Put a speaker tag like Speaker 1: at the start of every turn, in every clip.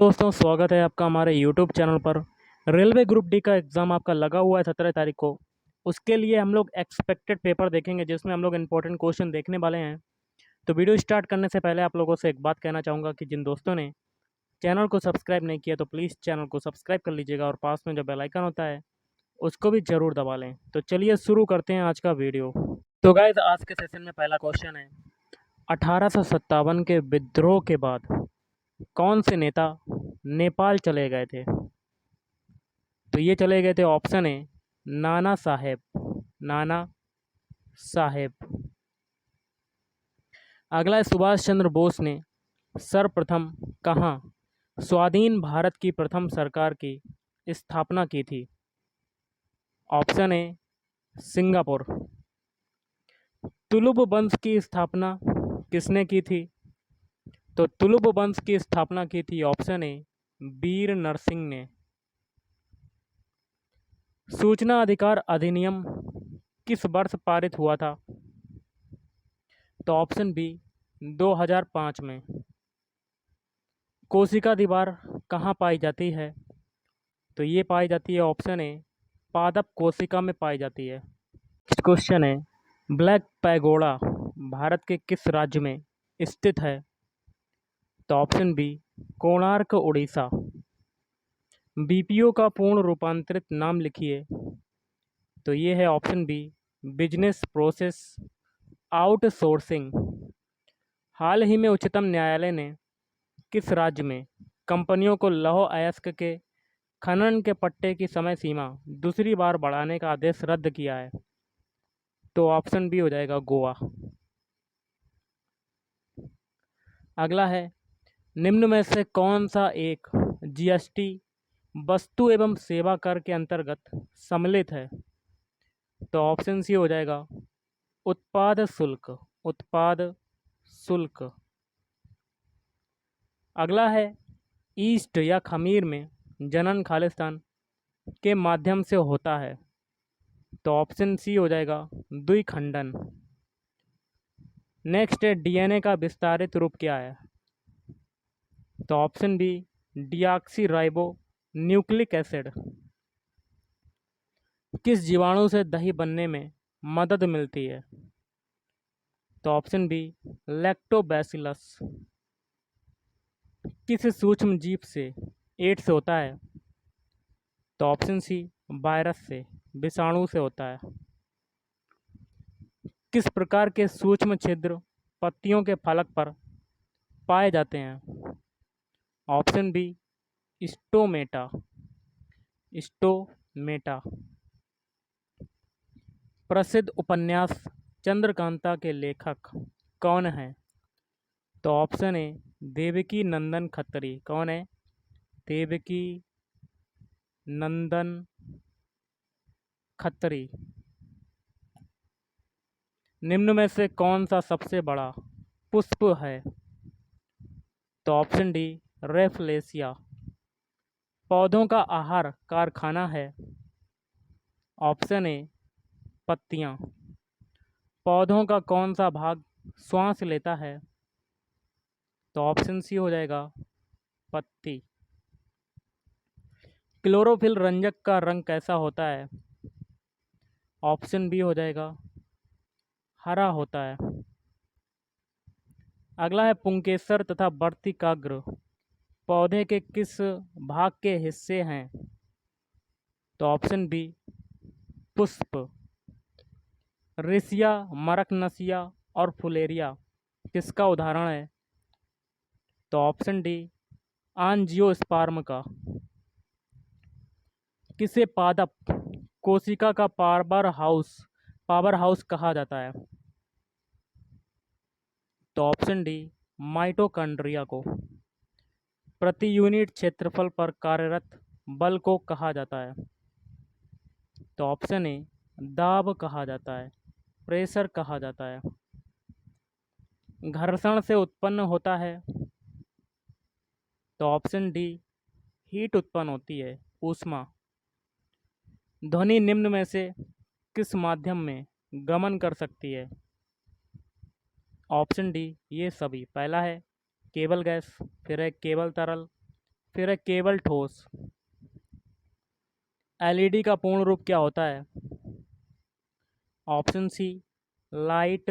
Speaker 1: दोस्तों, स्वागत है आपका हमारे यूट्यूब चैनल पर। रेलवे ग्रुप डी का एग्ज़ाम आपका लगा हुआ है 17 तारीख को। उसके लिए हम लोग एक्सपेक्टेड पेपर देखेंगे, जिसमें हम लोग इंपॉर्टेंट क्वेश्चन देखने वाले हैं। तो वीडियो स्टार्ट करने से पहले आप लोगों से एक बात कहना चाहूँगा कि जिन दोस्तों ने चैनल को सब्सक्राइब नहीं किया तो प्लीज़ चैनल को सब्सक्राइब कर लीजिएगा और पास में जो बेल आइकन होता है उसको भी ज़रूर दबा लें। तो चलिए शुरू करते हैं आज का वीडियो। तो गाइस, आज के सेशन में पहला क्वेश्चन है, 1857 के विद्रोह के बाद कौन से नेता नेपाल चले गए थे? तो ये चले गए थे, ऑप्शन है नाना साहेब। नाना साहेब। अगला है, सुभाष चंद्र बोस ने सर्वप्रथम कहाँ स्वाधीन भारत की प्रथम सरकार की स्थापना की थी? ऑप्शन है सिंगापुर। तुलुप वंश की स्थापना किसने की थी? तो तुलुप वंश की स्थापना की थी, ऑप्शन है वीर नरसिंह ने। सूचना अधिकार अधिनियम किस वर्ष पारित हुआ था? तो ऑप्शन बी 2005 में। कोशिका दीवार कहाँ पाई जाती है? तो ये पाई जाती है, ऑप्शन ए पादप कोशिका में पाई जाती है। नेक्स्ट क्वेश्चन है, ब्लैक पैगोडा भारत के किस राज्य में स्थित है? तो option B Konark, Orissa. BPO का पूर्ण रूपांतरित नाम लिखिए। तो ये है option B business process outsourcing. हाल ही में उच्चतम न्यायालय ने किस राज्य में कंपनियों को लौह अयस्क के खनन के पट्टे की समय सीमा दूसरी बार बढ़ाने का आदेश रद्द किया है? तो ऑप्शन बी हो जाएगा गोवा। अगला है, निम्न में से कौन सा एक जीएसटी वस्तु एवं सेवा कर के अंतर्गत सम्मिलित है? तो ऑप्शन सी हो जाएगा उत्पाद शुल्क। उत्पाद शुल्क। अगला है, ईस्ट या खमीर में जनन खालिस्तान के माध्यम से होता है? तो ऑप्शन सी हो जाएगा द्विखंडन। नेक्स्ट है, डीएनए का विस्तारित रूप क्या है? तो option B deoxyribonucleic acid. किस जीवाणु से दही बनने में मदद मिलती है? तो ऑप्शन बी लैक्टोबैसिलस। किस सूक्ष्म जीव से एड्स होता है? तो ऑप्शन सी वायरस से, विषाणु से होता है। किस प्रकार के सूक्ष्म छिद्र पत्तियों के फलक पर पाए जाते हैं? Option B stomata. स्टोमेटा। प्रसिद्ध उपन्यास चंद्रकांता के लेखक कौन हैं? तो ऑप्शन ए देवकी नंदन खत्री। कौन है? देवकी नंदन खत्री। निम्न में से कौन सा सबसे बड़ा पुष्प है? तो ऑप्शन डी रेफलेसिया। पौधों का आहार कारखाना है? ऑप्शन ए पत्तियां। पौधों का कौन सा भाग श्वास लेता है? तो ऑप्शन सी हो जाएगा पत्ती। क्लोरोफिल रंजक का रंग कैसा होता है? ऑप्शन बी हो जाएगा हरा होता है। अगला है, पुंकेसर तथा वर्तिकाग्र पौधे के किस भाग के हिस्से हैं? तो ऑप्शन बी पुष्प। रिसिया, मरकनसिया और फुलेरिया किसका उदाहरण है? तो ऑप्शन डी आंजियोस्पर्म का। किसे पादप कोशिका का पावर हाउस कहा जाता है? तो ऑप्शन डी माइटोकॉन्ड्रिया को। प्रति यूनिट क्षेत्रफल पर कार्यरत बल को कहा जाता है? तो ऑप्शन ए दाब कहा जाता है, प्रेशर कहा जाता है। घर्षण से उत्पन्न होता है? तो ऑप्शन डी हीट उत्पन्न होती है, ऊष्मा। ध्वनि निम्न में से किस माध्यम में गमन कर सकती है? ऑप्शन डी ये सभी। पहला है केवल गैस, फिर है केवल तरल, फिर है केबल ठोस। एलईडी का पूर्ण रूप क्या होता है? Option C light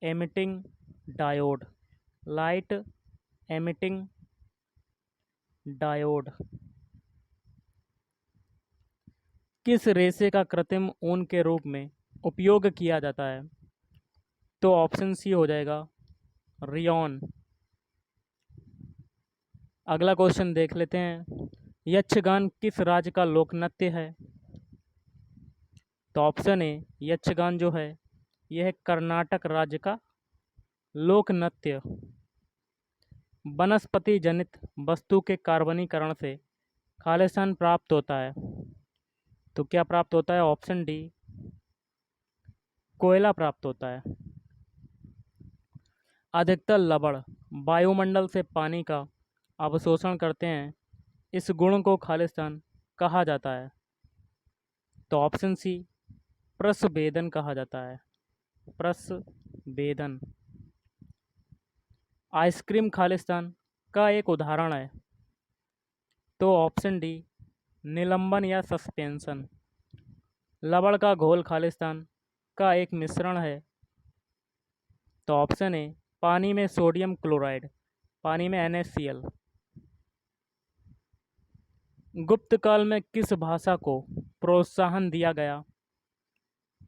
Speaker 1: emitting diode. Light emitting diode. किस रेशे का कृत्रिम ऊन के रूप में उपयोग किया जाता है? तो ऑप्शन सी हो जाएगा रियॉन। अगला क्वेश्चन देख लेते हैं। यक्षगान किस राज्य का लोक नृत्य है? तो ऑप्शन ए यक्षगान जो है यह है कर्नाटक राज्य का लोक नृत्य। वनस्पति जनित वस्तु के कार्बनीकरण से खालिस्तान प्राप्त होता है। तो क्या प्राप्त होता है? ऑप्शन डी कोयला प्राप्त होता है। अधिकतर लवण वायुमंडल से पानी का अवशोषण करते हैं, इस गुण को खालिस्तान कहा जाता है। तो ऑप्शन सी प्रस्वेदन कहा जाता है। प्रस्वेदन। आइसक्रीम खालिस्तान का एक उदाहरण है। तो ऑप्शन डी निलंबन या सस्पेंशन। लवण का घोल खालिस्तान का एक मिश्रण है। तो ऑप्शन ए पानी में सोडियम क्लोराइड, पानी में NaCl। गुप्त काल में किस भाषा को प्रोत्साहन दिया गया?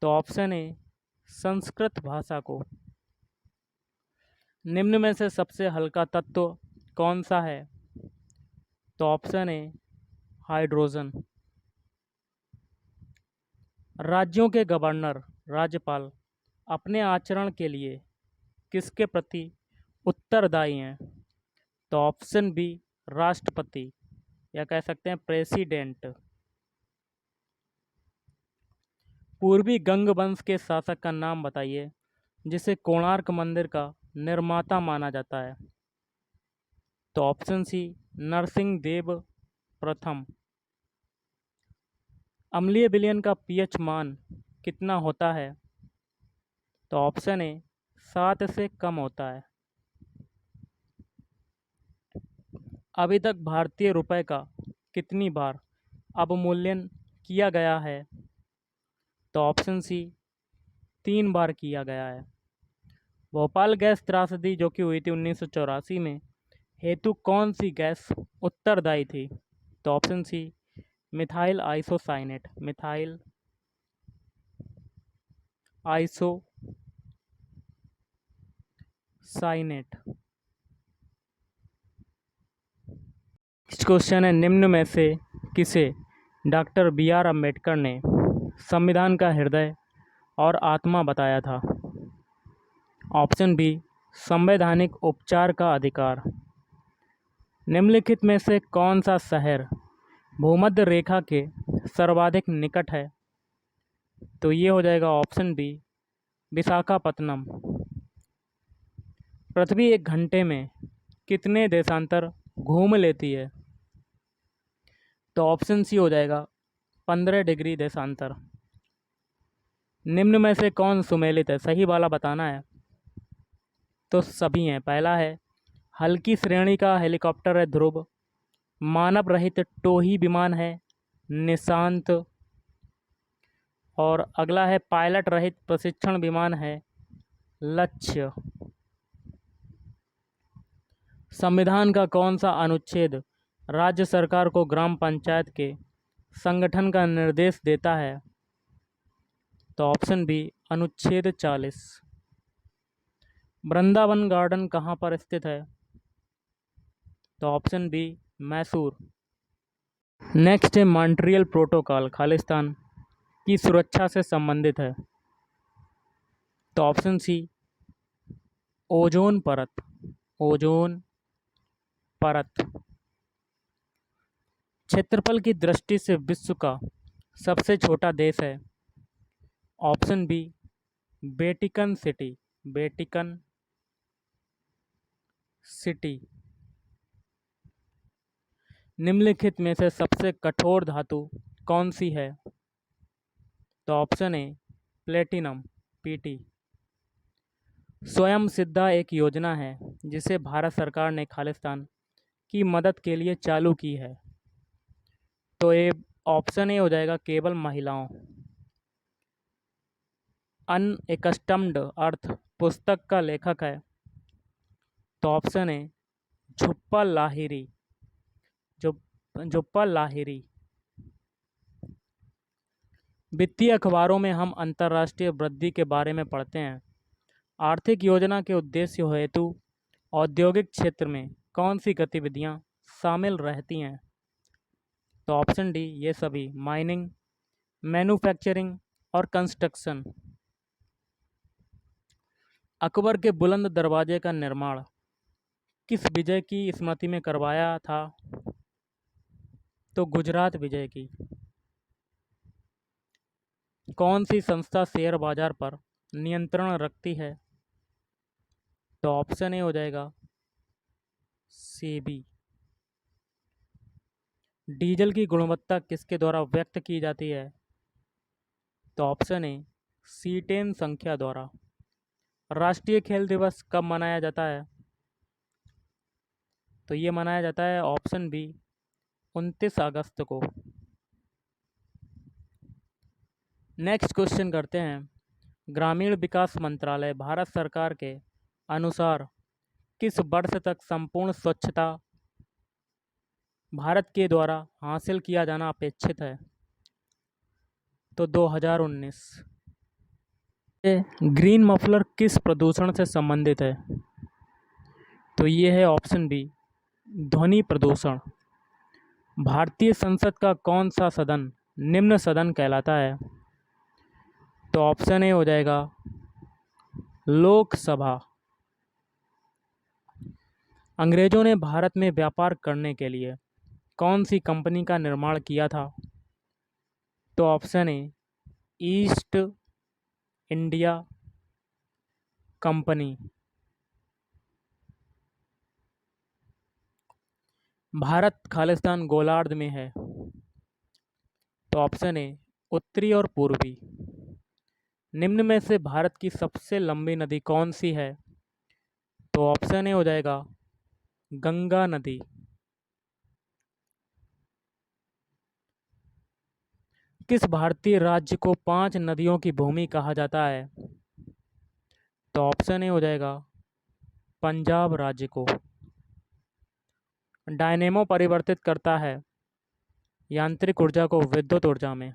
Speaker 1: तो ऑप्शन ए संस्कृत भाषा को। निम्न में से सबसे हल्का तत्व कौन सा है? तो ऑप्शन ए हाइड्रोजन। राज्यों के गवर्नर राज्यपाल अपने आचरण के लिए किसके प्रति उत्तरदायी हैं? तो ऑप्शन बी राष्ट्रपति या कह सकते हैं प्रेसिडेंट। पूर्वी गंग वंश के शासक का नाम बताइए जिसे कोणार्क मंदिर का निर्माता माना जाता है। तो ऑप्शन सी नरसिंह देव प्रथम। अम्लीय विलयन का पीएच मान कितना होता है? तो ऑप्शन ए 7 से कम होता है। अभी तक भारतीय रुपए का कितनी बार अवमूल्यन किया गया है? तो ऑप्शन सी 3 बार किया गया है। भोपाल गैस त्रासदी जो कि हुई थी 1984 में, हेतु कौन सी गैस उत्तरदायी थी? तो option C methyl isocyanate. Methyl isocyanate. Next question है निम्न में से किसे डॉक्टर BR अम्बेडकर ने संविधान का हृदय और आत्मा बताया था? ऑप्शन बी संवैधानिक उपचार का अधिकार। निम्नलिखित में से कौन सा शहर भूमध्य रेखा के सर्वाधिक निकट है? तो ये हो जाएगा ऑप्शन बी विशाखापत्तनम। पृथ्वी एक घंटे में कितने देशांतर घूम लेती है? तो ऑप्शन सी हो जाएगा 15 डिग्री देशांतर। निम्न में से कौन सुमेलित है? सही वाला बताना है। तो सभी हैं। पहला है हल्की श्रेणी का हेलीकॉप्टर है ध्रुव। मानव रहित टोही विमान है निशांत। और अगला है पायलट रहित प्रशिक्षण विमान है लक्ष्य। संविधान का कौन सा अनुच्छेद राज्य सरकार को ग्राम पंचायत के संगठन का निर्देश देता है? तो ऑप्शन बी अनुच्छेद 40। वृंदावन गार्डन कहाँ पर स्थित है? तो ऑप्शन बी मैसूर। नेक्स्ट है मॉन्ट्रियल प्रोटोकॉल खालिस्तान की सुरक्षा से संबंधित है। तो ऑप्शन सी ओजोन परत। ओजोन परत। क्षेत्रफल की दृष्टि से विश्व का सबसे छोटा देश है। Option B Vatican City. Vatican City. निम्नलिखित में से सबसे कठोर धातु कौन सी है? तो ऑप्शन ए प्लेटिनम Pt। स्वयं सिद्धा एक योजना है जिसे भारत सरकार ने खालिस्तान की मदद के लिए चालू की है? तो ये ऑप्शन ए हो जाएगा केवल महिलाओं। अनएकस्टम्ड अर्थ पुस्तक का लेखक है? तो ऑप्शन ए झुप्पा लाहिरी। झुप्पा लाहिरी। वित्तीय अखबारों में हम अंतर्राष्ट्रीय वृद्धि के बारे में पढ़ते हैं। आर्थिक योजना के उद्देश्य हेतु औद्योगिक क्षेत्र में कौन सी गतिविधियां शामिल रहती हैं? तो ऑप्शन डी ये सभी, माइनिंग, मैन्युफैक्चरिंग और कंस्ट्रक्शन। अकबर के बुलंद दरवाजे का निर्माण किस विजय की स्मृति में करवाया था? तो गुजरात विजय की। कौन सी संस्था शेयर बाजार पर नियंत्रण रखती है? तो ऑप्शन ए हो जाएगा सेबी। डीजल की गुणवत्ता किसके द्वारा व्यक्त की जाती है? तो ऑप्शन ए C10 संख्या द्वारा। राष्ट्रीय खेल दिवस कब मनाया जाता है? तो ये मनाया जाता है ऑप्शन बी 29 अगस्त को। नेक्स्ट क्वेश्चन करते हैं। ग्रामीण विकास मंत्रालय भारत सरकार के अनुसार किस वर्ष तक संपूर्ण स्वच्छता भारत के द्वारा हासिल किया जाना अपेक्षित है? तो 2019। ग्रीन मफलर किस प्रदूषण से संबंधित है? तो ये है ऑप्शन बी ध्वनि प्रदूषण। भारतीय संसद का कौन सा सदन निम्न सदन कहलाता है? तो ऑप्शन ए हो जाएगा लोकसभा। अंग्रेजों ने भारत में व्यापार करने के लिए कौन सी कंपनी का निर्माण किया था? तो ऑप्शन ए east India company. Bharat Khalistan गोलार्ध में है? तो ऑप्शन ए उत्तरी और पूर्वी। निम्न में से भारत की सबसे लंबी नदी कौन सी है? तो ऑप्शन ए हो जाएगा गंगा नदी। किस भारतीय राज्य को 5 नदियों की भूमि कहा जाता है? तो ऑप्शन ए हो जाएगा पंजाब राज्य को। डायनेमो परिवर्तित करता है यांत्रिक ऊर्जा को विद्युत ऊर्जा में।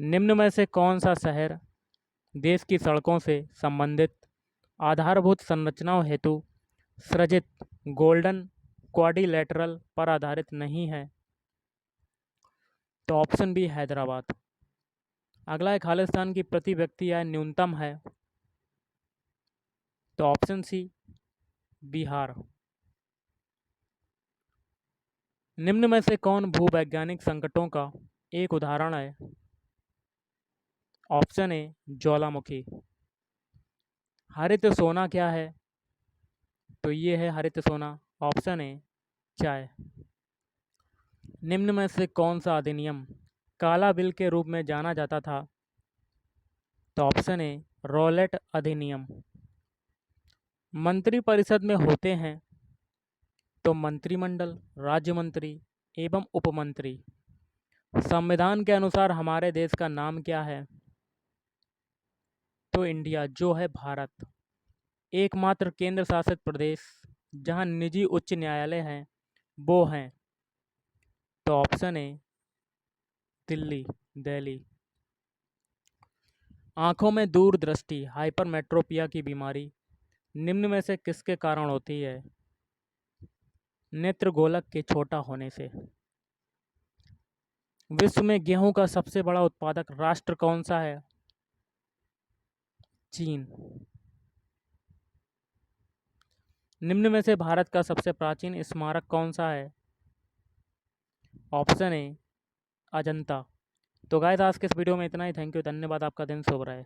Speaker 1: निम्न में से कौन सा शहर देश की सड़कों से संबंधित आधारभूत संरचनाओं हेतु सृजित गोल्डन क्वाड्रिलेटरल पर आधारित नहीं है? तो ऑप्शन बी हैदराबाद। अगला है खालिस्तान की प्रति व्यक्ति आय न्यूनतम है? तो ऑप्शन सी बिहार। निम्न में से कौन भूवैज्ञानिक संकटों का एक उदाहरण है? ऑप्शन ए ज्वालामुखी। हरित सोना क्या है? तो ये है हरित सोना ऑप्शन ए चाय। निम्न में से कौन सा अधिनियम काला बिल के रूप में जाना जाता था? तो ऑप्शन ए रॉलेट अधिनियम। मंत्रिपरिषद में होते हैं तो मंत्रिमंडल, राज्य मंत्री एवं उपमंत्री। संविधान के अनुसार हमारे देश का नाम क्या है? तो इंडिया, जो है भारत। एकमात्र केंद्र शासित प्रदेश जहां निजी उच्च न्यायालय हैं वो हैं? तो ऑप्शन ए दिल्ली, दिल्ली। आँखों में दूरदृष्टि हाइपरमेट्रोपिया की बीमारी निम्न में से किसके कारण होती है? नेत्र गोलक के छोटा होने से। विश्व में गेहूं का सबसे बड़ा उत्पादक राष्ट्र कौन सा है? चीन। निम्न में से भारत का सबसे प्राचीन स्मारक कौन सा है? Option A Ajanta. तो गाइस आज के इस वीडियो में इतना ही। थैंक यू, धन्यवाद। आपका दिन शुभ रहे।